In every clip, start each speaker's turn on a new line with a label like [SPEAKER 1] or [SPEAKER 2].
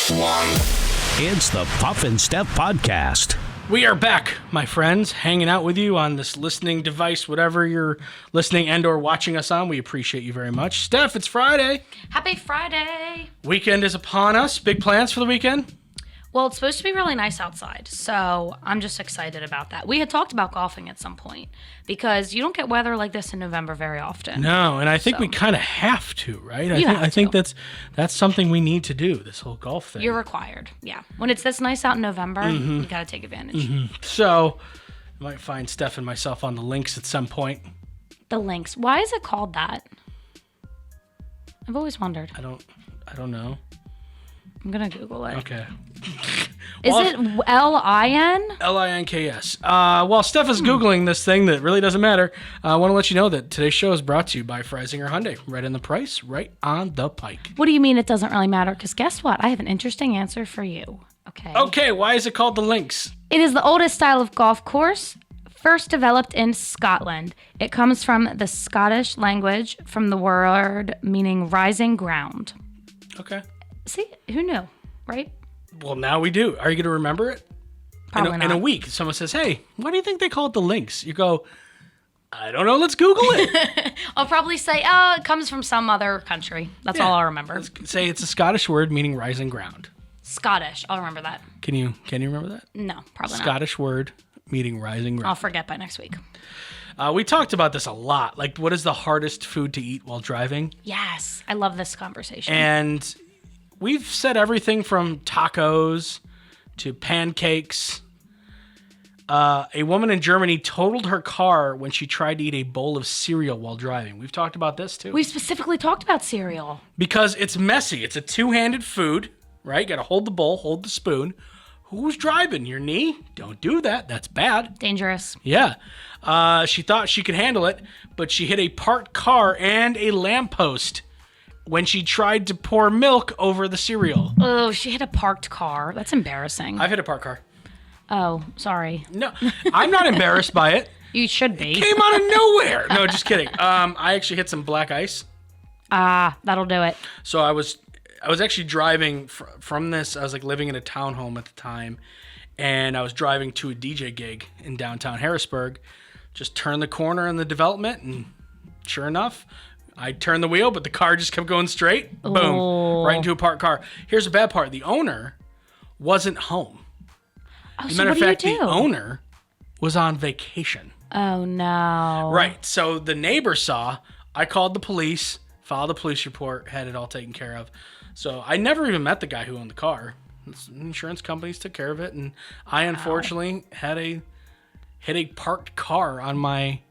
[SPEAKER 1] It's the Puff and Steph podcast.
[SPEAKER 2] We are back, my friends, hanging out with you on this listening device, whatever you're listening and or watching us on. We appreciate you very much. Steph, it's Friday.
[SPEAKER 3] Happy Friday.
[SPEAKER 2] Weekend is upon us. Big plans for the weekend?
[SPEAKER 3] Well, it's supposed to be really nice outside, so I'm just excited about that. We had talked about golfing at some point because you don't get weather like this in November very often.
[SPEAKER 2] No, and I think we kind of have to, right?
[SPEAKER 3] I
[SPEAKER 2] think that's something we need to do, this whole golf thing.
[SPEAKER 3] You're required, yeah. When it's this nice out in November, you got to take advantage.
[SPEAKER 2] So, you might find Steph and myself on the links at some point.
[SPEAKER 3] The links. Why is it called that? I've always wondered.
[SPEAKER 2] I don't know.
[SPEAKER 3] I'm going to Google it.
[SPEAKER 2] Okay.
[SPEAKER 3] Is it L-I-N?
[SPEAKER 2] L-I-N-K-S. While Steph is Googling this thing that really doesn't matter, I want to let you know that today's show is brought to you by Freisinger Hyundai. Right in the price, right on the pike.
[SPEAKER 3] What do you mean it doesn't really matter? Because guess what? I have an interesting answer for you.
[SPEAKER 2] Okay, why is it called the links?
[SPEAKER 3] It is the oldest style of golf course, first developed in Scotland. It comes from the Scottish language, from the word meaning rising ground.
[SPEAKER 2] Okay.
[SPEAKER 3] See, who knew, right?
[SPEAKER 2] Well, now we do. Are you going to remember it?
[SPEAKER 3] Probably not.
[SPEAKER 2] In a week, someone says, hey, why do you think they call it the links? You go, I don't know, let's Google it.
[SPEAKER 3] I'll probably say, oh, it comes from some other country. That's all I'll remember.
[SPEAKER 2] Let's say it's a Scottish word meaning rising ground.
[SPEAKER 3] Scottish. I'll remember that.
[SPEAKER 2] Can you remember that?
[SPEAKER 3] No, probably not.
[SPEAKER 2] Scottish word meaning rising ground.
[SPEAKER 3] I'll forget by next week.
[SPEAKER 2] We talked about this a lot. Like, what is the hardest food to eat while driving?
[SPEAKER 3] Yes. I love this conversation.
[SPEAKER 2] And we've said everything from tacos to pancakes. A woman in Germany totaled her car when she tried to eat a bowl of cereal while driving. We've talked about this too.
[SPEAKER 3] We specifically talked about cereal.
[SPEAKER 2] Because it's messy. It's a two-handed food, right? You got to hold the bowl, hold the spoon. Who's driving? Your knee? Don't do that. That's bad.
[SPEAKER 3] Dangerous.
[SPEAKER 2] Yeah. She thought she could handle it, but she hit a parked car and a lamppost when she tried to pour milk over the cereal.
[SPEAKER 3] Oh, she hit a parked car. That's embarrassing.
[SPEAKER 2] I've hit a parked car.
[SPEAKER 3] Oh, sorry.
[SPEAKER 2] No, I'm not embarrassed by it.
[SPEAKER 3] You should be.
[SPEAKER 2] It came out of nowhere. No, just kidding. I actually hit some black ice.
[SPEAKER 3] That'll do it.
[SPEAKER 2] So I was actually driving from this. I was like living in a townhome at the time, and I was driving to a DJ gig in downtown Harrisburg. Just turned the corner in the development, and sure enough, I turned the wheel, but the car just kept going straight. Boom.
[SPEAKER 3] Oh.
[SPEAKER 2] Right into a parked car. Here's the bad part. The owner wasn't home.
[SPEAKER 3] Oh,
[SPEAKER 2] As a
[SPEAKER 3] so
[SPEAKER 2] matter
[SPEAKER 3] what
[SPEAKER 2] of fact,
[SPEAKER 3] do you do?
[SPEAKER 2] the owner was on vacation.
[SPEAKER 3] Oh, no.
[SPEAKER 2] Right. So the neighbor saw. I called the police, filed a police report, had it all taken care of. So I never even met the guy who owned the car. Insurance companies took care of it, and I unfortunately hit a parked car on my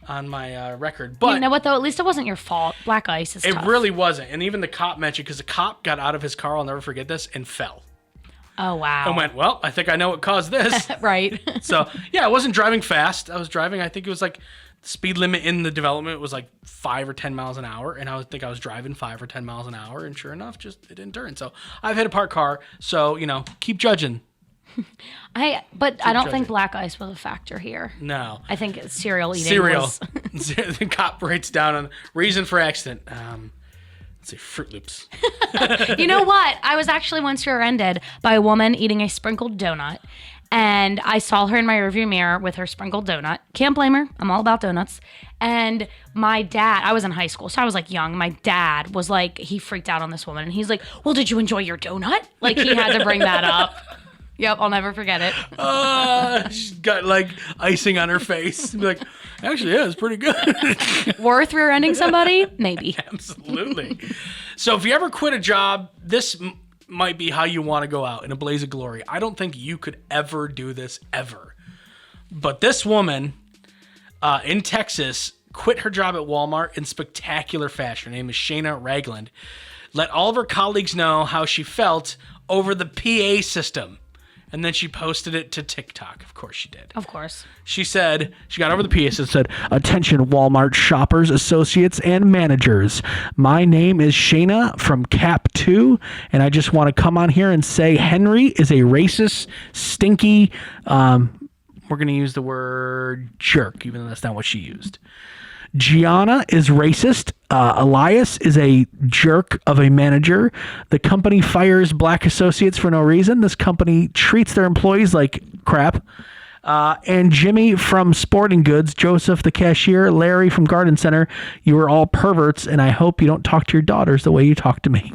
[SPEAKER 2] record. But
[SPEAKER 3] you know what, though? At least it wasn't your fault. Black ice is tough.
[SPEAKER 2] It really wasn't. And even the cop mentioned, because the cop got out of his car, I'll never forget this, and fell.
[SPEAKER 3] Oh, wow.
[SPEAKER 2] And went, well, I think I know what caused this.
[SPEAKER 3] Right.
[SPEAKER 2] So, yeah, I wasn't driving fast. I was driving, I think it was like, the speed limit in the development was like 5 or 10 miles an hour. And I think I was driving 5 or 10 miles an hour. And sure enough, it didn't turn. So I've hit a parked car. So, keep judging.
[SPEAKER 3] I don't think black ice was a factor here.
[SPEAKER 2] No.
[SPEAKER 3] I think cereal eating was...
[SPEAKER 2] The cop writes down on reason for accident. Let's see, Fruit Loops.
[SPEAKER 3] You know what? I was actually once rear-ended by a woman eating a sprinkled donut. And I saw her in my rearview mirror with her sprinkled donut. Can't blame her. I'm all about donuts. And my dad, I was in high school, so I was like young. My dad was like, he freaked out on this woman. And he's like, well, did you enjoy your donut? Like, he had to bring that up. Yep, I'll never forget it.
[SPEAKER 2] She's got like icing on her face. Be like, actually, yeah, it's pretty good.
[SPEAKER 3] Worth rear-ending somebody? Maybe.
[SPEAKER 2] Absolutely. So if you ever quit a job, this might be how you want to go out in a blaze of glory. I don't think you could ever do this ever. But this woman in Texas quit her job at Wal-Mart in spectacular fashion. Her name is Shayna Ragland. Let all of her colleagues know how she felt over the PA system. And then she posted it to TikTok. Of course she did.
[SPEAKER 3] Of course.
[SPEAKER 2] She said, she got over the PS and said, "Attention Walmart shoppers, associates, and managers. My name is Shayna from Cap 2, and I just want to come on here and say Henry is a racist, stinky, we're going to use the word jerk, even though that's not what she used.
[SPEAKER 4] Gianna is racist. Elias is a jerk of a manager. The company fires black associates for no reason. This company treats their employees like crap. And Jimmy from Sporting Goods, Joseph the cashier, Larry from Garden Center, you are all perverts, and I hope you don't talk to your daughters the way you talk to me.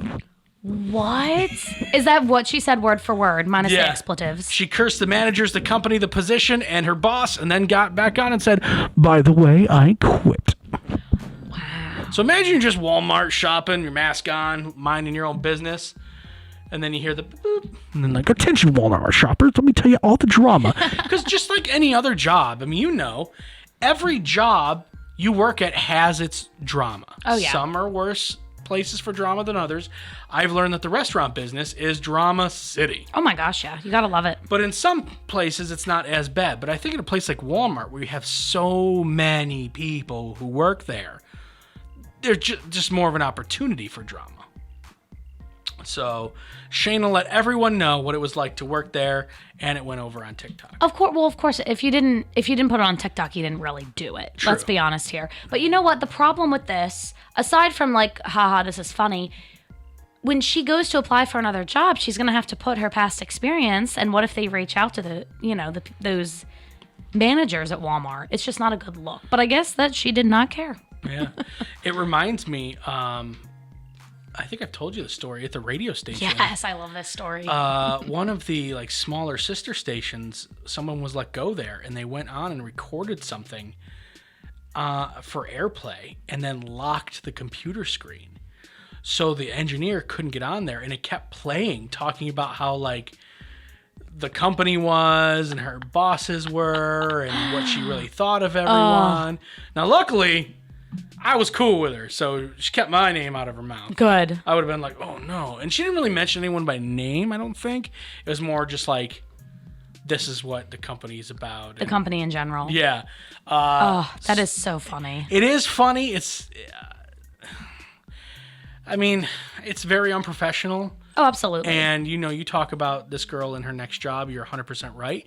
[SPEAKER 3] What? Is that what she said word for word, minus the expletives?
[SPEAKER 2] She cursed the managers, the company, the position, and her boss, and then got back on and said,
[SPEAKER 4] by the way, I quit.
[SPEAKER 3] Wow.
[SPEAKER 2] So imagine you're just Walmart shopping, your mask on, minding your own business, and then you hear the boop.
[SPEAKER 4] And then like, attention Walmart shoppers, let me tell you all the drama.
[SPEAKER 2] Because just like any other job, I mean, you know, every job you work at has its drama.
[SPEAKER 3] Oh, yeah.
[SPEAKER 2] Some are worse places for drama than others. I've learned that the restaurant business is drama city.
[SPEAKER 3] Oh my gosh, yeah. You gotta love it.
[SPEAKER 2] But in some places, it's not as bad. But I think in a place like Walmart, where you have so many people who work there, there's just more of an opportunity for drama. So Shayna let everyone know what it was like to work there, and it went over on TikTok.
[SPEAKER 3] Of course, if you didn't put it on TikTok, you didn't really do it.
[SPEAKER 2] True.
[SPEAKER 3] Let's be honest here. But you know what? The problem with this, aside from like, haha, this is funny, when she goes to apply for another job, she's gonna have to put her past experience. And what if they reach out to those managers at Walmart? It's just not a good look. But I guess that she did not care.
[SPEAKER 2] Yeah, it reminds me. I think I've told you the story at the radio station.
[SPEAKER 3] Yes, I love this story.
[SPEAKER 2] One of the like smaller sister stations, someone was let go there, and they went on and recorded something for airplay, and then locked the computer screen, so the engineer couldn't get on there, and it kept playing, talking about how like the company was and her bosses were, and what she really thought of everyone. Now, luckily, I was cool with her, so she kept my name out of her mouth.
[SPEAKER 3] Good.
[SPEAKER 2] I would have been like, oh no. And she didn't really mention anyone by name, I don't think. It was more just like, this is what the company is about.
[SPEAKER 3] The company in general.
[SPEAKER 2] Yeah.
[SPEAKER 3] That is so funny.
[SPEAKER 2] It is funny. It's, I mean, it's very unprofessional.
[SPEAKER 3] Oh, absolutely.
[SPEAKER 2] And, you know, you talk about this girl in her next job, you're 100% right.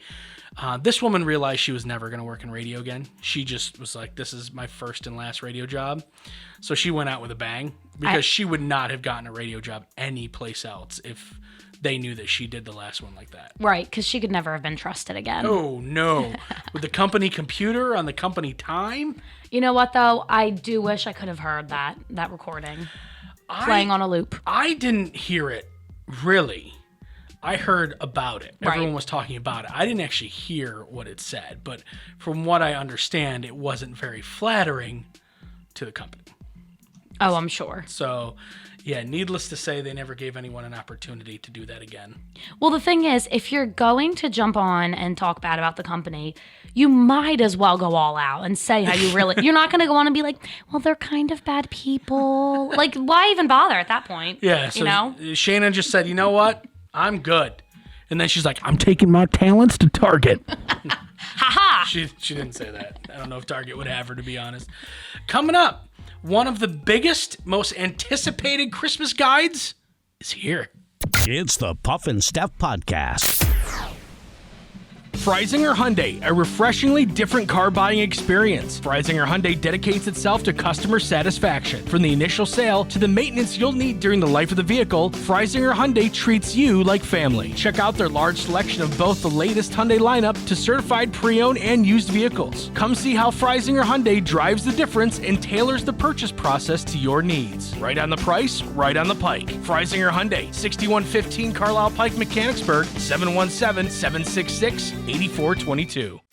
[SPEAKER 2] This woman realized she was never going to work in radio again. She just was like, this is my first and last radio job. So she went out with a bang, because she would not have gotten a radio job anyplace else if they knew that she did the last one like that.
[SPEAKER 3] Right, because she could never have been trusted again.
[SPEAKER 2] Oh, no. With the company computer on the company time?
[SPEAKER 3] You know what, though? I do wish I could have heard that recording playing on a loop.
[SPEAKER 2] I didn't hear it, really. I heard about it.
[SPEAKER 3] Right.
[SPEAKER 2] Everyone was talking about it. I didn't actually hear what it said, but from what I understand, it wasn't very flattering to the company.
[SPEAKER 3] Oh, I'm sure.
[SPEAKER 2] So, yeah, needless to say, they never gave anyone an opportunity to do that again.
[SPEAKER 3] Well, the thing is, if you're going to jump on and talk bad about the company, you might as well go all out and say how you really... You're not going to go on and be like, well, they're kind of bad people. Like, why even bother at that point?
[SPEAKER 2] Yeah, so
[SPEAKER 3] you know?
[SPEAKER 2] Shayna just said, you know what? I'm good. And then she's like,
[SPEAKER 4] I'm taking my talents to Target.
[SPEAKER 3] Ha-ha!
[SPEAKER 2] She didn't say that. I don't know if Target would have her, to be honest. Coming up, one of the biggest, most anticipated Christmas guides is here.
[SPEAKER 1] It's the Puff and Steph Podcast.
[SPEAKER 2] Freisinger Hyundai, a refreshingly different car buying experience. Freisinger Hyundai dedicates itself to customer satisfaction. From the initial sale to the maintenance you'll need during the life of the vehicle, Freisinger Hyundai treats you like family. Check out their large selection of both the latest Hyundai lineup to certified pre-owned and used vehicles. Come see how Freisinger Hyundai drives the difference and tailors the purchase process to your needs. Right on the price, right on the pike. Freisinger Hyundai, 6115 Carlisle Pike, Mechanicsburg, 717-766-8422.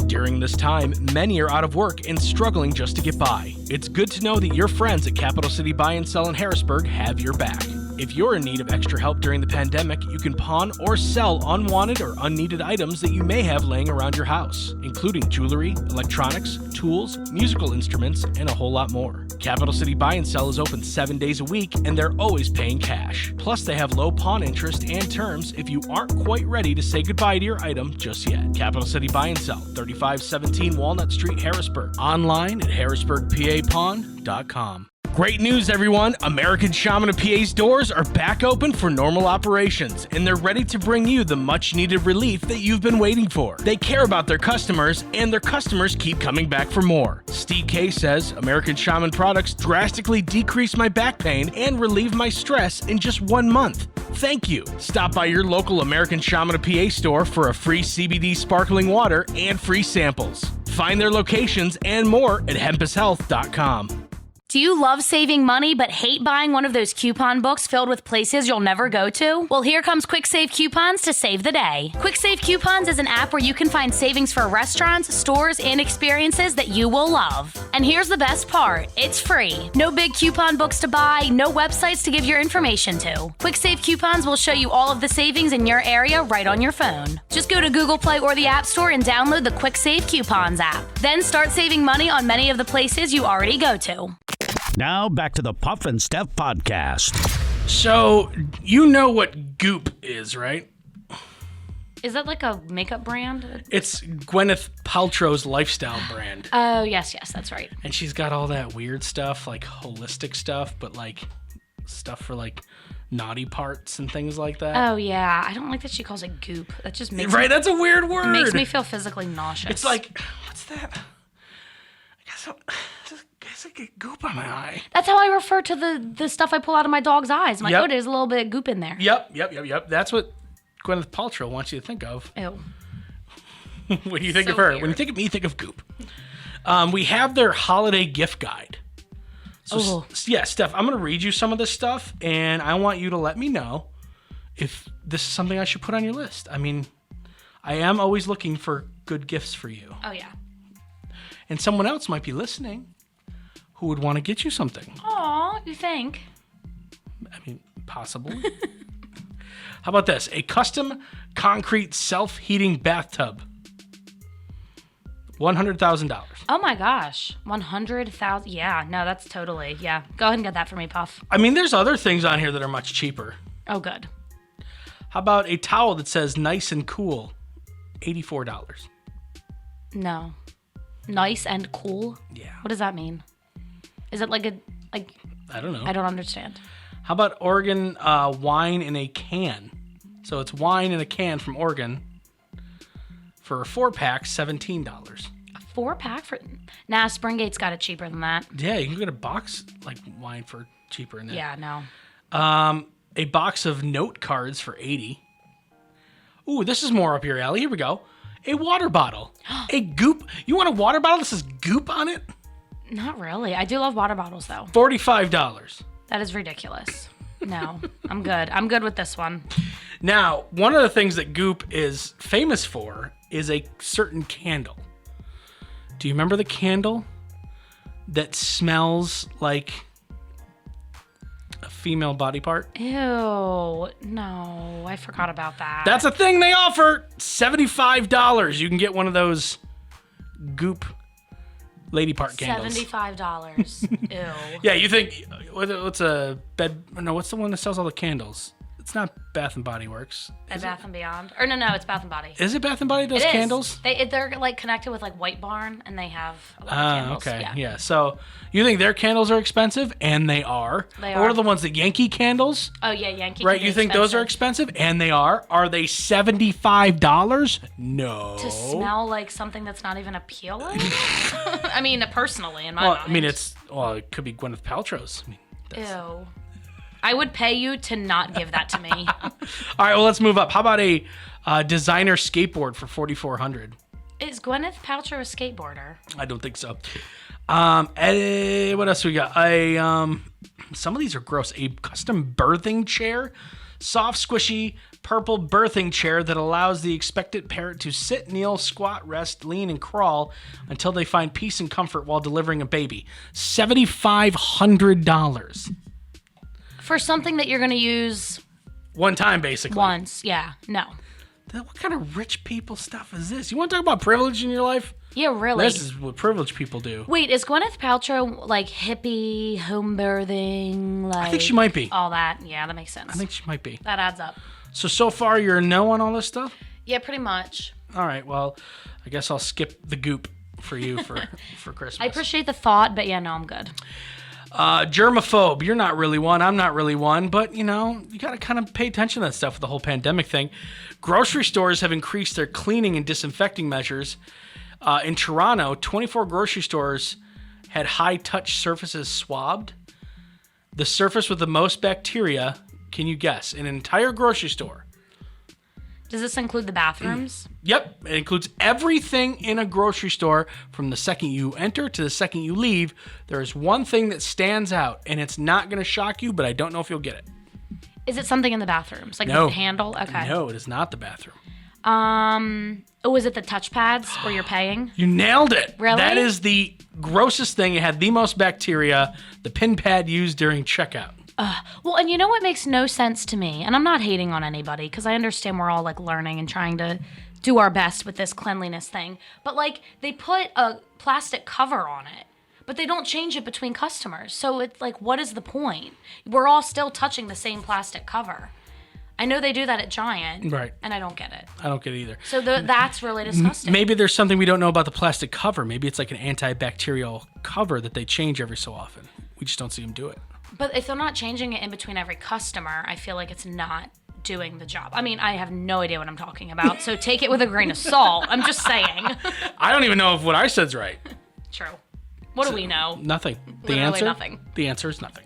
[SPEAKER 2] During this time, many are out of work and struggling just to get by. It's good to know that your friends at Capital City Buy and Sell in Harrisburg have your back. If you're in need of extra help during the pandemic, you can pawn or sell unwanted or unneeded items that you may have laying around your house, including jewelry, electronics, tools, musical instruments, and a whole lot more. Capital City Buy and Sell is open 7 days a week, and they're always paying cash. Plus, they have low pawn interest and terms if you aren't quite ready to say goodbye to your item just yet. Capital City Buy and Sell, 3517 Walnut Street, Harrisburg. Online at harrisburgpapawn.com. Great news, everyone. American Shaman of PA's doors are back open for normal operations, and they're ready to bring you the much-needed relief that you've been waiting for. They care about their customers, and their customers keep coming back for more. Steve K says, American Shaman products drastically decrease my back pain and relieve my stress in just 1 month. Thank you. Stop by your local American Shaman of PA store for a free CBD sparkling water and free samples. Find their locations and more at hempushealth.com.
[SPEAKER 3] Do you love saving money but hate buying one of those coupon books filled with places you'll never go to? Well, here comes Quick Save Coupons to save the day. Quick Save Coupons is an app where you can find savings for restaurants, stores, and experiences that you will love. And here's the best part. It's free. No big coupon books to buy, no websites to give your information to. Quick Save Coupons will show you all of the savings in your area right on your phone. Just go to Google Play or the App Store and download the Quick Save Coupons app. Then start saving money on many of the places you already go to.
[SPEAKER 1] Now back to the Puff and Steph podcast.
[SPEAKER 2] So, you know what Goop is, right?
[SPEAKER 3] Is that like a makeup brand?
[SPEAKER 2] It's Gwyneth Paltrow's lifestyle brand.
[SPEAKER 3] Oh, yes, that's right.
[SPEAKER 2] And she's got all that weird stuff, like holistic stuff, but like stuff for like naughty parts and things like that.
[SPEAKER 3] Oh, yeah. I don't like that she calls it goop. That just makes
[SPEAKER 2] Right, that's a weird word.
[SPEAKER 3] It makes me feel physically nauseous.
[SPEAKER 2] It's like, what's that? I guess I get goop on my eye.
[SPEAKER 3] That's how I refer to the stuff I pull out of my dog's eyes. I'm like, oh, there's a little bit of goop in there.
[SPEAKER 2] Yep. That's what Gwyneth Paltrow wants you to think of.
[SPEAKER 3] Ew.
[SPEAKER 2] When you think
[SPEAKER 3] So
[SPEAKER 2] of her.
[SPEAKER 3] weird.
[SPEAKER 2] When you think of me, think of goop. We have their holiday gift guide. So, yeah, Steph, I'm going to read you some of this stuff, and I want you to let me know if this is something I should put on your list. I mean, I am always looking for good gifts for you.
[SPEAKER 3] Oh, yeah.
[SPEAKER 2] And someone else might be listening who would want to get you something.
[SPEAKER 3] Aw, you think?
[SPEAKER 2] I mean, possibly. How about this? A custom concrete self-heating bathtub. $100,000.
[SPEAKER 3] Oh, my gosh. 100,000. Yeah, no, that's totally. Yeah. Go ahead and get that for me, Puff.
[SPEAKER 2] I mean, there's other things on here that are much cheaper.
[SPEAKER 3] Oh, good.
[SPEAKER 2] How about a towel that says nice and cool? $84.
[SPEAKER 3] No. Nice and cool?
[SPEAKER 2] Yeah.
[SPEAKER 3] What does that mean? Is it like
[SPEAKER 2] I don't know.
[SPEAKER 3] I don't understand.
[SPEAKER 2] How about Oregon wine in a can? So it's wine in a can from Oregon for a 4-pack, $17.
[SPEAKER 3] A 4-pack for... Nah, Springgate's got it cheaper than that.
[SPEAKER 2] Yeah, you can get a box like wine for cheaper than that.
[SPEAKER 3] Yeah, no.
[SPEAKER 2] A box of note cards for $80. Ooh, this is more up your alley. Here we go. A water bottle. A goop. You want a water bottle that says goop on it?
[SPEAKER 3] Not really. I do love water bottles, though.
[SPEAKER 2] $45.
[SPEAKER 3] That is ridiculous. No, I'm good. I'm good with this one.
[SPEAKER 2] Now, one of the things that Goop is famous for is a certain candle. Do you remember the candle that smells like a female body part?
[SPEAKER 3] Ew. No, I forgot about that.
[SPEAKER 2] That's a thing they offer. $75. You can get one of those Goop lady part candles.
[SPEAKER 3] $75. Ew.
[SPEAKER 2] Yeah, you think, what's a bed? No, what's the one that sells all the candles? It's not Bath and Body Works.
[SPEAKER 3] At Bath and Beyond. Or no, it's Bath and Body.
[SPEAKER 2] Is it Bath and Body does
[SPEAKER 3] It is.
[SPEAKER 2] candles?
[SPEAKER 3] They're like connected with like White Barn, and they have a lot of candles.
[SPEAKER 2] Okay, yeah. So you think their candles are expensive, and they are.
[SPEAKER 3] They
[SPEAKER 2] Or
[SPEAKER 3] are.
[SPEAKER 2] What are the ones that Yankee candles?
[SPEAKER 3] Oh yeah, Yankee.
[SPEAKER 2] Right,
[SPEAKER 3] can be
[SPEAKER 2] you think those are expensive, and they are. Are they $75? No.
[SPEAKER 3] to smell like something that's not even appealing? I mean, personally, in my
[SPEAKER 2] Well,
[SPEAKER 3] mind.
[SPEAKER 2] I mean, it could be Gwyneth Paltrow's. I mean,
[SPEAKER 3] Ew. I would pay you to not give that to me.
[SPEAKER 2] All right, well, let's move up. How about a designer skateboard for $4,400?
[SPEAKER 3] Is Gwyneth Paltrow a skateboarder?
[SPEAKER 2] I don't think so. What else we got? Some of these are gross. A custom birthing chair, soft, squishy, purple birthing chair that allows the expectant parent to sit, kneel, squat, rest, lean, and crawl until they find peace and comfort while delivering a baby. $7,500.
[SPEAKER 3] For something that you're going to use
[SPEAKER 2] One time, basically.
[SPEAKER 3] once. Yeah. No.
[SPEAKER 2] What kind of rich people stuff is this? You want to talk about privilege in your life?
[SPEAKER 3] Yeah, really.
[SPEAKER 2] This is what privileged people do.
[SPEAKER 3] Wait, is Gwyneth Paltrow like hippie, home birthing, like
[SPEAKER 2] I think she might be.
[SPEAKER 3] all that? Yeah, that makes sense.
[SPEAKER 2] I think she might be.
[SPEAKER 3] that adds up.
[SPEAKER 2] So far, you're a no on all this stuff?
[SPEAKER 3] Yeah, pretty much.
[SPEAKER 2] All right, well, I guess I'll skip the goop for you for Christmas.
[SPEAKER 3] I appreciate the thought, but yeah, no, I'm good.
[SPEAKER 2] Germaphobe. You're not really one. I'm not really one. But, you got to kind of pay attention to that stuff with the whole pandemic thing. Grocery stores have increased their cleaning and disinfecting measures. In Toronto, 24 grocery stores had high-touch surfaces swabbed. The surface with the most bacteria, can you guess? An entire grocery store.
[SPEAKER 3] Does this include the bathrooms?
[SPEAKER 2] Yep. It includes everything in a grocery store from the second you enter to the second you leave. There is one thing that stands out, and it's not going to shock you, but I don't know if you'll get it.
[SPEAKER 3] Is it something in the bathrooms? Like
[SPEAKER 2] No.
[SPEAKER 3] the handle? Okay.
[SPEAKER 2] No, it is not the bathroom.
[SPEAKER 3] Was it the touchpads where you're paying?
[SPEAKER 2] You nailed it.
[SPEAKER 3] Really?
[SPEAKER 2] That is the grossest thing. It had the most bacteria. The pin pad used during checkout.
[SPEAKER 3] Well, and you know what makes no sense to me? And I'm not hating on anybody because I understand we're all like learning and trying to do our best with this cleanliness thing. But like they put a plastic cover on it, but they don't change it between customers. So it's like, what is the point? We're all still touching the same plastic cover. I know they do that at Giant.
[SPEAKER 2] Right.
[SPEAKER 3] And I don't get it.
[SPEAKER 2] I don't get it either.
[SPEAKER 3] So that's really disgusting.
[SPEAKER 2] Maybe there's something we don't know about the plastic cover. Maybe it's like an antibacterial cover that they change every so often. We just don't see them do it.
[SPEAKER 3] But if they're not changing it in between every customer, I feel like it's not doing the job. I mean, I have no idea what I'm talking about, so take it with a grain of salt. I'm just saying.
[SPEAKER 2] I don't even know if what I said's right.
[SPEAKER 3] True. What do we know?
[SPEAKER 2] Nothing.
[SPEAKER 3] Literally
[SPEAKER 2] answer?
[SPEAKER 3] nothing.
[SPEAKER 2] The answer is nothing.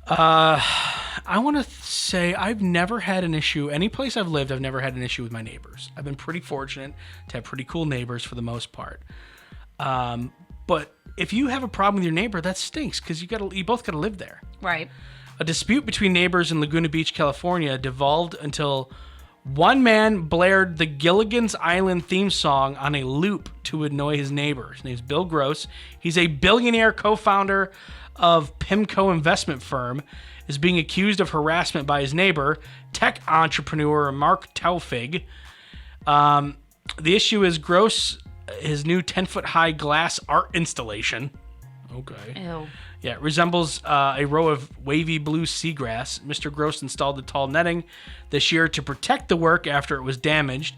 [SPEAKER 2] I want to say I've never had an issue. Any place I've lived, I've never had an issue with my neighbors. I've been pretty fortunate to have pretty cool neighbors for the most part. But if you have a problem with your neighbor, that stinks because you both got to live there.
[SPEAKER 3] Right.
[SPEAKER 2] A dispute between neighbors in Laguna Beach, California, devolved until one man blared the Gilligan's Island theme song on a loop to annoy his neighbor. His name's Bill Gross. He's a billionaire co-founder of PIMCO investment firm, is being accused of harassment by his neighbor, tech entrepreneur Mark Taufig. The issue is Gross, his new 10-foot-high glass art installation. Okay.
[SPEAKER 3] Ew.
[SPEAKER 2] Yeah, it resembles a row of wavy blue seagrass. Mr. Gross installed the tall netting this year to protect the work after it was damaged.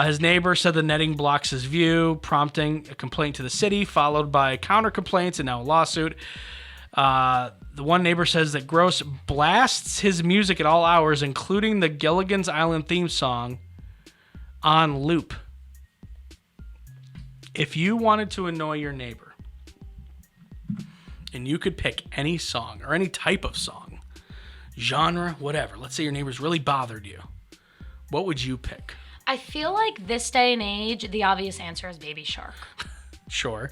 [SPEAKER 2] His neighbor said the netting blocks his view, prompting a complaint to the city, followed by counter complaints and now a lawsuit. The one neighbor says that Gross blasts his music at all hours, including the Gilligan's Island theme song, on loop. If you wanted to annoy your neighbor, and you could pick any song or any type of song, genre, whatever, let's say your neighbor's really bothered you, what would you pick?
[SPEAKER 3] I feel like this day and age, the obvious answer is Baby Shark.
[SPEAKER 2] Sure.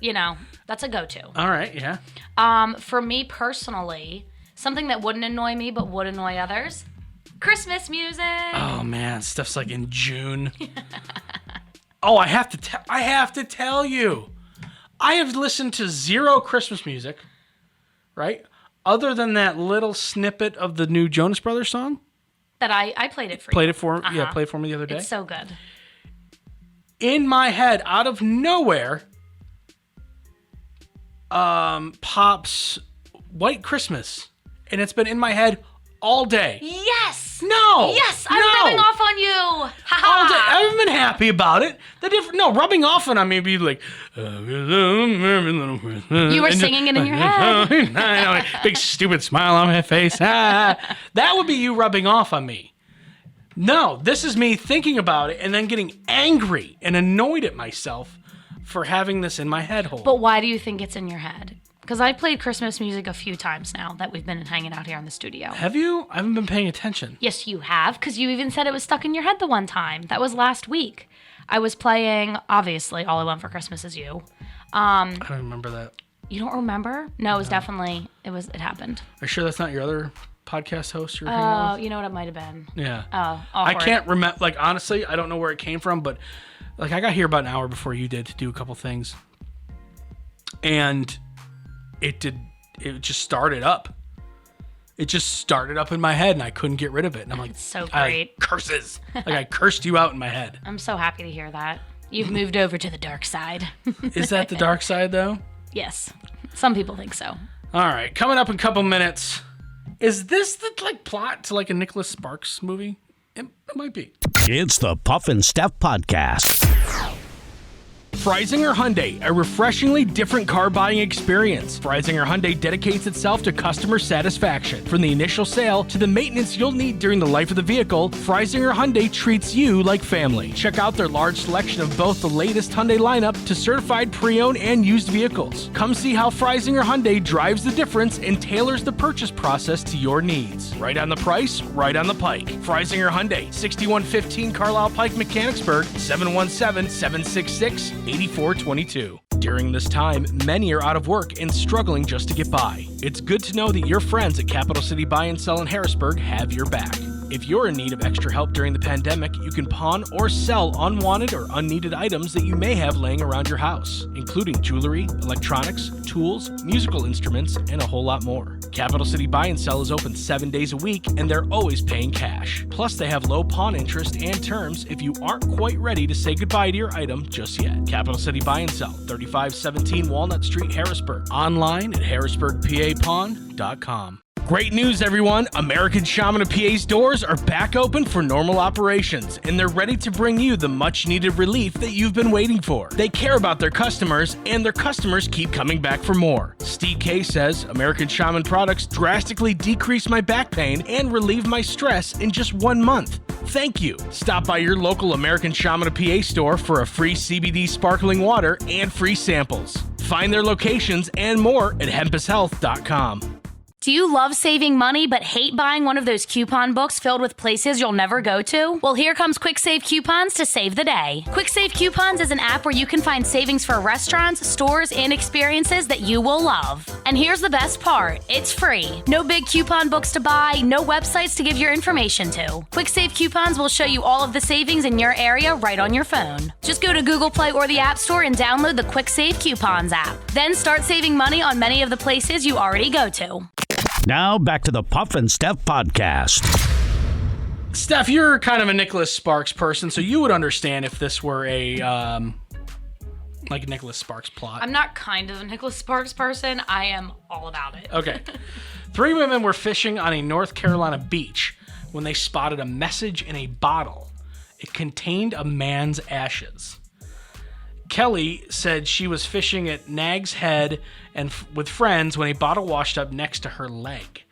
[SPEAKER 3] That's a go-to.
[SPEAKER 2] All right, yeah.
[SPEAKER 3] For me personally, something that wouldn't annoy me but would annoy others, Christmas music.
[SPEAKER 2] Oh man, stuff's like in June. Oh, I have to tell you, I have listened to zero Christmas music, right? Other than that little snippet of the new Jonas Brothers song.
[SPEAKER 3] That I played it for you.
[SPEAKER 2] Played it for me the other day.
[SPEAKER 3] It's so good.
[SPEAKER 2] In my head, out of nowhere, pops White Christmas, and it's been in my head all day.
[SPEAKER 3] Yes.
[SPEAKER 2] No.
[SPEAKER 3] Yes, I'm rubbing off on you.
[SPEAKER 2] All day.
[SPEAKER 3] Ha
[SPEAKER 2] I haven't been happy about it. Rubbing off on me be like,
[SPEAKER 3] You were singing it in your head.
[SPEAKER 2] I know, big stupid smile on my face. That would be you rubbing off on me. No, this is me thinking about it and then getting angry and annoyed at myself for having this in my head hole.
[SPEAKER 3] But why do you think it's in your head? Because I've played Christmas music a few times now that we've been hanging out here in the studio.
[SPEAKER 2] Have you? I haven't been paying attention.
[SPEAKER 3] Yes, you have, because you even said it was stuck in your head the one time. That was last week. I was playing, obviously, All I Want for Christmas Is You.
[SPEAKER 2] I don't remember that.
[SPEAKER 3] You don't remember? No, it was definitely, it happened.
[SPEAKER 2] Are you sure that's not your other podcast host you're hanging out
[SPEAKER 3] Oh,
[SPEAKER 2] with?
[SPEAKER 3] you know what it might have been.
[SPEAKER 2] Yeah.
[SPEAKER 3] Oh,
[SPEAKER 2] I
[SPEAKER 3] awkward.
[SPEAKER 2] can't remember, honestly, I don't know where it came from, but I got here about an hour before you did to do a couple things. And it just started up. It just started up in my head and I couldn't get rid of it. And I'm like,
[SPEAKER 3] It's so
[SPEAKER 2] I,
[SPEAKER 3] great.
[SPEAKER 2] curses. I cursed you out in my head.
[SPEAKER 3] I'm so happy to hear that. You've moved over to the dark side.
[SPEAKER 2] Is that the dark side though?
[SPEAKER 3] Yes. Some people think so.
[SPEAKER 2] All right. Coming up in a couple minutes. Is this the plot to a Nicholas Sparks movie? It might be.
[SPEAKER 1] It's the Puff and Steph Podcast.
[SPEAKER 2] Freisinger Hyundai, a refreshingly different car buying experience. Freisinger Hyundai dedicates itself to customer satisfaction. From the initial sale to the maintenance you'll need during the life of the vehicle, Freisinger Hyundai treats you like family. Check out their large selection of both the latest Hyundai lineup to certified pre-owned and used vehicles. Come see how Freisinger Hyundai drives the difference and tailors the purchase process to your needs. Right on the price, right on the pike. Freisinger Hyundai, 6115 Carlisle Pike, Mechanicsburg, 717-766-8422. During this time, many are out of work and struggling just to get by. It's good to know that your friends at Capital City Buy and Sell in Harrisburg have your back. If you're in need of extra help during the pandemic, you can pawn or sell unwanted or unneeded items that you may have laying around your house, including jewelry, electronics, tools, musical instruments, and a whole lot more. Capital City Buy and Sell is open 7 days a week, and they're always paying cash. Plus, they have low pawn interest and terms if you aren't quite ready to say goodbye to your item just yet. Capital City Buy and Sell, 3517 Walnut Street, Harrisburg. Online at harrisburgpapawn.com. Great news, everyone! American Shaman of PA's doors are back open for normal operations, and they're ready to bring you the much-needed relief that you've been waiting for. They care about their customers, and their customers keep coming back for more. Steve K says, American Shaman products drastically decrease my back pain and relieve my stress in just 1 month. Thank you. Stop by your local American Shaman of PA store for a free CBD sparkling water and free samples. Find their locations and more at hempushealth.com.
[SPEAKER 3] Do you love saving money but hate buying one of those coupon books filled with places you'll never go to? Well, here comes Quick Save Coupons to save the day. Quick Save Coupons is an app where you can find savings for restaurants, stores, and experiences that you will love. And here's the best part. It's free. No big coupon books to buy, no websites to give your information to. Quick Save Coupons will show you all of the savings in your area right on your phone. Just go to Google Play or the App Store and download the Quick Save Coupons app. Then start saving money on many of the places you already go to.
[SPEAKER 1] Now back to the Puff and Steph podcast.
[SPEAKER 2] Steph, you're kind of a Nicholas Sparks person, so you would understand if this were a like a Nicholas Sparks plot.
[SPEAKER 3] I'm not kind of a Nicholas Sparks person. I am all about it.
[SPEAKER 2] Okay. 3 women were fishing on a North Carolina beach when they spotted a message in a bottle. It contained a man's ashes. Kelly said she was fishing at Nag's Head and with friends when a bottle washed up next to her leg.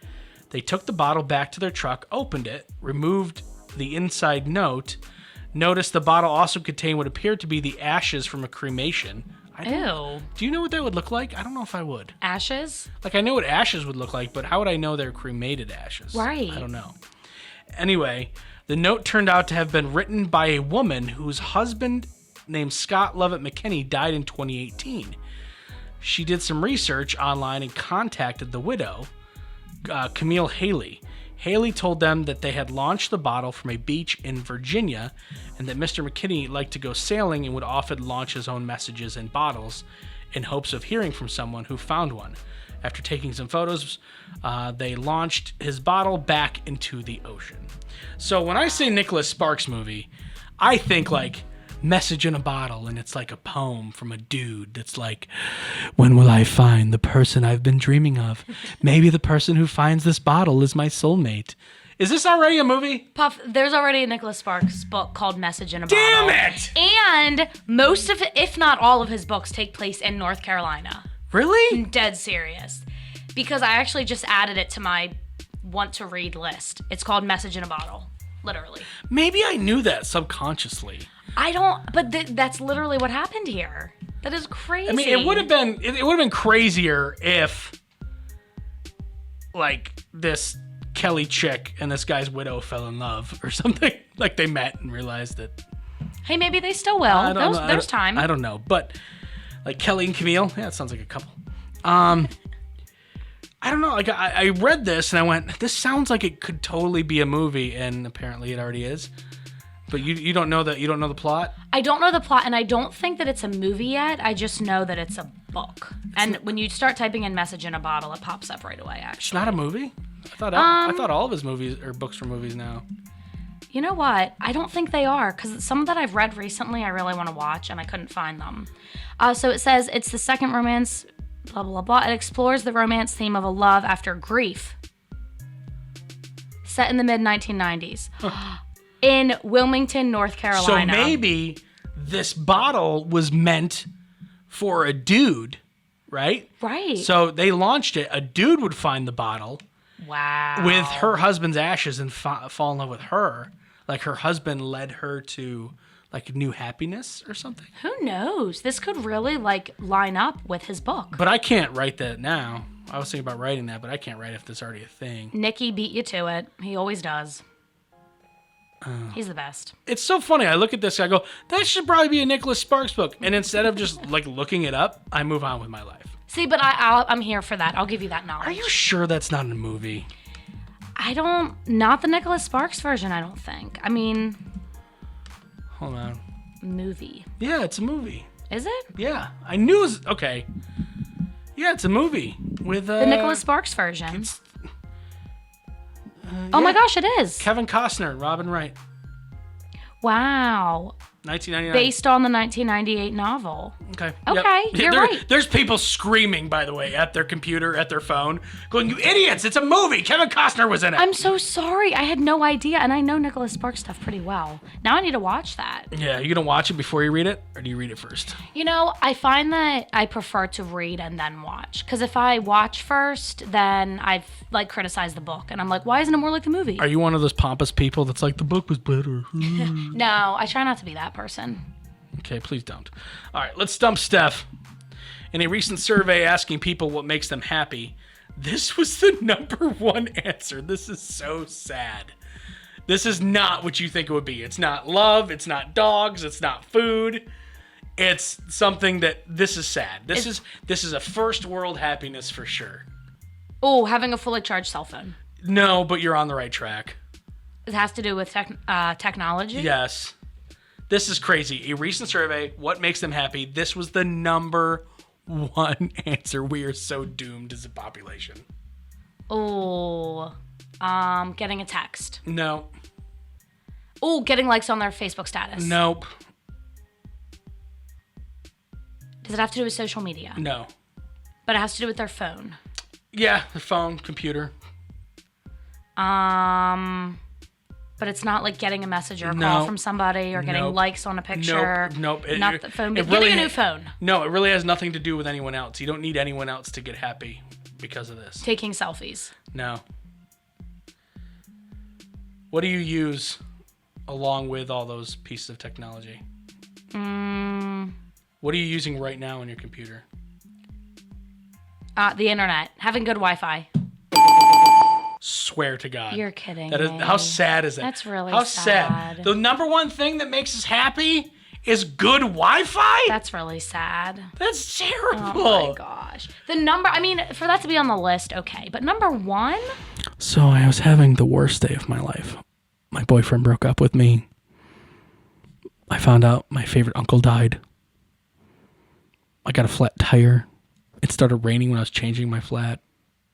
[SPEAKER 2] They took the bottle back to their truck, opened it, removed the inside note, noticed the bottle also contained what appeared to be the ashes from a cremation.
[SPEAKER 3] Ew.
[SPEAKER 2] Do you know what that would look like? I don't know if I would.
[SPEAKER 3] Ashes?
[SPEAKER 2] Like, I know what ashes would look like, but how would I know they're cremated ashes?
[SPEAKER 3] Right.
[SPEAKER 2] I don't know. Anyway, the note turned out to have been written by a woman whose husband named Scott Lovett McKinney died in 2018. She did some research online and contacted the widow, Camille Haley. Haley told them that they had launched the bottle from a beach in Virginia and that Mr. McKinney liked to go sailing and would often launch his own messages in bottles in hopes of hearing from someone who found one. After taking some photos, they launched his bottle back into the ocean. So when I say Nicholas Sparks movie, I think like message in a bottle, and it's like a poem from a dude that's like, when will I find the person I've been dreaming of? Maybe the person who finds this bottle is my soulmate. Is this already a movie?
[SPEAKER 3] Puff, there's already a Nicholas Sparks book called Message in a
[SPEAKER 2] Damn
[SPEAKER 3] Bottle.
[SPEAKER 2] it!
[SPEAKER 3] And most of it, if not all of his books, take place in North Carolina.
[SPEAKER 2] Really?
[SPEAKER 3] Dead serious. Because I actually just added it to my want to read list. It's called Message in a Bottle. Literally.
[SPEAKER 2] Maybe I knew that subconsciously.
[SPEAKER 3] I don't, but that's literally what happened here. That is crazy.
[SPEAKER 2] I mean, it would have been crazier if, like, this Kelly chick and this guy's widow fell in love or something. Like, they met and realized that.
[SPEAKER 3] Hey, maybe they still will. There's time.
[SPEAKER 2] I don't know, but like Kelly and Camille, yeah, it sounds like a couple. I don't know. Like, I read this and I went, this sounds like it could totally be a movie, and apparently it already is. But you don't know you don't know the plot?
[SPEAKER 3] I don't know the plot, and I don't think that it's a movie yet. I just know that it's a book. And when you start typing in "message in a bottle," it pops up right away. Actually,
[SPEAKER 2] it's not a movie. I thought all of his movies or books were movies now.
[SPEAKER 3] You know what? I don't think they are, because some that I've read recently, I really want to watch, and I couldn't find them. So it says it's the second romance. Blah blah blah. It explores the romance theme of a love after grief. Set in the mid-1990s. In Wilmington, North Carolina.
[SPEAKER 2] So maybe this bottle was meant for a dude, right?
[SPEAKER 3] Right.
[SPEAKER 2] So they launched it. A dude would find the bottle
[SPEAKER 3] Wow.
[SPEAKER 2] with her husband's ashes and fall in love with her. Like her husband led her to like new happiness or something.
[SPEAKER 3] Who knows? This could really like line up with his book.
[SPEAKER 2] But I can't write that now. I was thinking about writing that, but I can't write if that's already a thing.
[SPEAKER 3] Nikki beat you to it. He always does. He's the best.
[SPEAKER 2] It's so funny. I look at this, I go, that should probably be a Nicholas Sparks book. And instead of just like looking it up, I move on with my life.
[SPEAKER 3] See, but I'm here for that. I'll give you that knowledge.
[SPEAKER 2] Are you sure that's not in a movie?
[SPEAKER 3] Not the Nicholas Sparks version, I don't think. I mean,
[SPEAKER 2] Hold on.
[SPEAKER 3] movie.
[SPEAKER 2] Yeah, it's a movie.
[SPEAKER 3] Is it?
[SPEAKER 2] Yeah, I knew it was, okay. Yeah, it's a movie with
[SPEAKER 3] The Nicholas Sparks version.
[SPEAKER 2] it's,
[SPEAKER 3] Oh my gosh, it is.
[SPEAKER 2] Kevin Costner, Robin Wright,
[SPEAKER 3] Wow.
[SPEAKER 2] 1999.
[SPEAKER 3] Based on the 1998 novel.
[SPEAKER 2] Okay.
[SPEAKER 3] Okay, you're right.
[SPEAKER 2] There's people screaming, by the way, at their computer, at their phone, going, "You idiots! It's a movie. Kevin Costner was in it."
[SPEAKER 3] I'm so sorry. I had no idea, and I know Nicholas Sparks stuff pretty well. Now I need to watch that.
[SPEAKER 2] Yeah, you gonna watch it before you read it, or do you read it first?
[SPEAKER 3] You know, I find that I prefer to read and then watch. Because if I watch first, then I've like criticized the book, and I'm like, why isn't it more like the movie?
[SPEAKER 2] Are you one of those pompous people that's like, the book was better?
[SPEAKER 3] No, I try not to be that person.
[SPEAKER 2] Okay, please don't. All right, let's stump Steph. In a recent survey asking people what makes them happy, this was the #1 answer. This is so sad. This is not what you think it would be. It's not love. It's not dogs. It's not food. It's something that this is sad. This is a first world happiness for sure.
[SPEAKER 3] Oh, having a fully charged cell phone.
[SPEAKER 2] No, but you're on the right track.
[SPEAKER 3] It has to do with technology?
[SPEAKER 2] Yes. This is crazy. A recent survey, what makes them happy? This was the #1 answer. We are so doomed as a population.
[SPEAKER 3] Oh, getting a text.
[SPEAKER 2] No.
[SPEAKER 3] Oh, getting likes on their Facebook status.
[SPEAKER 2] Nope.
[SPEAKER 3] Does it have to do with social media?
[SPEAKER 2] No.
[SPEAKER 3] But it has to do with their phone.
[SPEAKER 2] Yeah, the phone, computer.
[SPEAKER 3] But it's not like getting a message or a
[SPEAKER 2] No.
[SPEAKER 3] call from somebody or getting
[SPEAKER 2] Nope.
[SPEAKER 3] likes on a picture.
[SPEAKER 2] Nope.
[SPEAKER 3] Not the phone, but
[SPEAKER 2] it really
[SPEAKER 3] getting a new phone.
[SPEAKER 2] No, it really has nothing to do with anyone else. You don't need anyone else to get happy because of this.
[SPEAKER 3] Taking selfies.
[SPEAKER 2] No. What do you use along with all those pieces of technology? What are you using right now on your computer?
[SPEAKER 3] The internet. Having good Wi-Fi.
[SPEAKER 2] Swear to God.
[SPEAKER 3] You're kidding
[SPEAKER 2] That is,
[SPEAKER 3] me.
[SPEAKER 2] how sad is that?
[SPEAKER 3] That's really
[SPEAKER 2] how
[SPEAKER 3] sad.
[SPEAKER 2] The #1 thing that makes us happy is good Wi-Fi?
[SPEAKER 3] That's really sad.
[SPEAKER 2] That's terrible.
[SPEAKER 3] Oh my gosh. For that to be on the list, okay. But #1?
[SPEAKER 2] So I was having the worst day of my life. My boyfriend broke up with me. I found out my favorite uncle died. I got a flat tire. It started raining when I was changing my flat.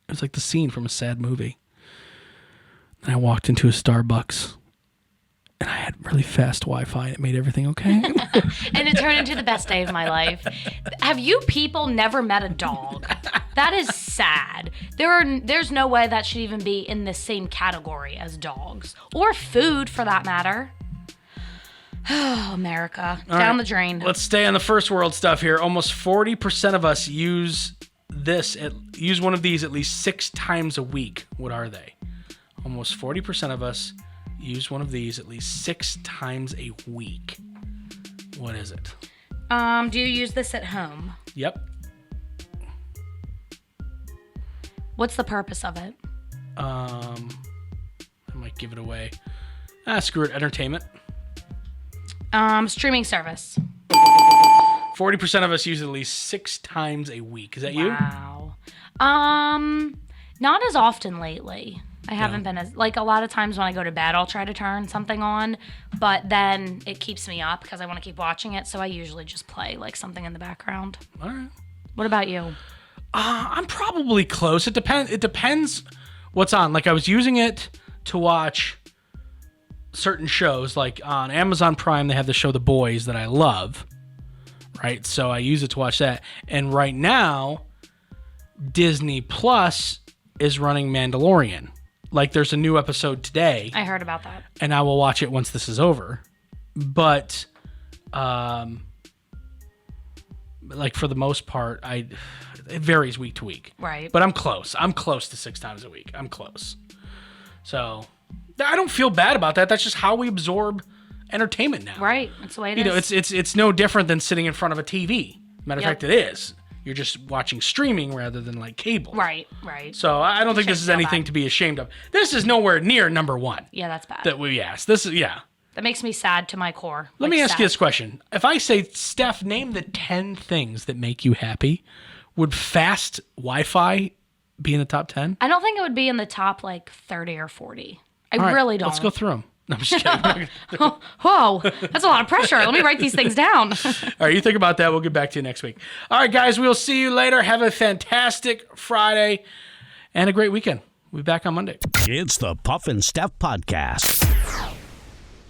[SPEAKER 2] It was like the scene from a sad movie. And I walked into a Starbucks and I had really fast Wi-Fi. It made everything okay.
[SPEAKER 3] And it turned into the best day of my life. Have you people never met a dog? That is sad. There's no way that should even be in the same category as dogs. Or food, for that matter. Oh, America. Down the drain.
[SPEAKER 2] Let's stay on the first world stuff here. Almost 40% of us use one of these at least 6 times a week. What are they? Almost 40% of us use one of these at least 6 times a week. What is it?
[SPEAKER 3] Do you use this at home?
[SPEAKER 2] Yep.
[SPEAKER 3] What's the purpose of it?
[SPEAKER 2] I might give it away. Screw it. Entertainment.
[SPEAKER 3] Streaming service.
[SPEAKER 2] 40% of us use it at least 6 times a week. Is that you?
[SPEAKER 3] Wow. Not as often lately. I haven't been as, like, a lot of times when I go to bed, I'll try to turn something on, but then it keeps me up because I want to keep watching it, so I usually just play, like, something in the background.
[SPEAKER 2] All right.
[SPEAKER 3] What about you?
[SPEAKER 2] I'm probably close. It depends what's on. Like, I was using it to watch certain shows. Like, on Amazon Prime, they have the show The Boys that I love, right? So I use it to watch that. And right now, Disney Plus is running Mandalorian. Like, there's a new episode today.
[SPEAKER 3] I heard about that.
[SPEAKER 2] And I will watch it once this is over. But Like for the most part, it varies week to week.
[SPEAKER 3] Right.
[SPEAKER 2] But I'm close. I'm close to 6 times a week. I'm close. So I don't feel bad about that. That's just how we absorb entertainment now.
[SPEAKER 3] Right. That's the way it is.
[SPEAKER 2] It's no different than sitting in front of a TV. Matter of
[SPEAKER 3] Yep.
[SPEAKER 2] fact, it is. You're just watching streaming rather than like cable.
[SPEAKER 3] Right.
[SPEAKER 2] So I don't think this is
[SPEAKER 3] feel
[SPEAKER 2] anything
[SPEAKER 3] bad.
[SPEAKER 2] to be ashamed of. This is nowhere near number one
[SPEAKER 3] Yeah, that's bad.
[SPEAKER 2] that we asked. This is, yeah.
[SPEAKER 3] That makes me sad to my core.
[SPEAKER 2] Let me ask you this question. If I say, Steph, name the 10 things that make you happy, would fast Wi-Fi be in the top 10?
[SPEAKER 3] I don't think it would be in the top like 30 or 40. I
[SPEAKER 2] All right,
[SPEAKER 3] really don't.
[SPEAKER 2] Let's go through them. No, I'm just kidding.
[SPEAKER 3] Whoa, that's a lot of pressure. Let me write these things down.
[SPEAKER 2] All right, you think about that. We'll get back to you next week. All right, guys, we'll see you later. Have a fantastic Friday and a great weekend. We'll be back on Monday.
[SPEAKER 1] It's the Puff and Steph Podcast.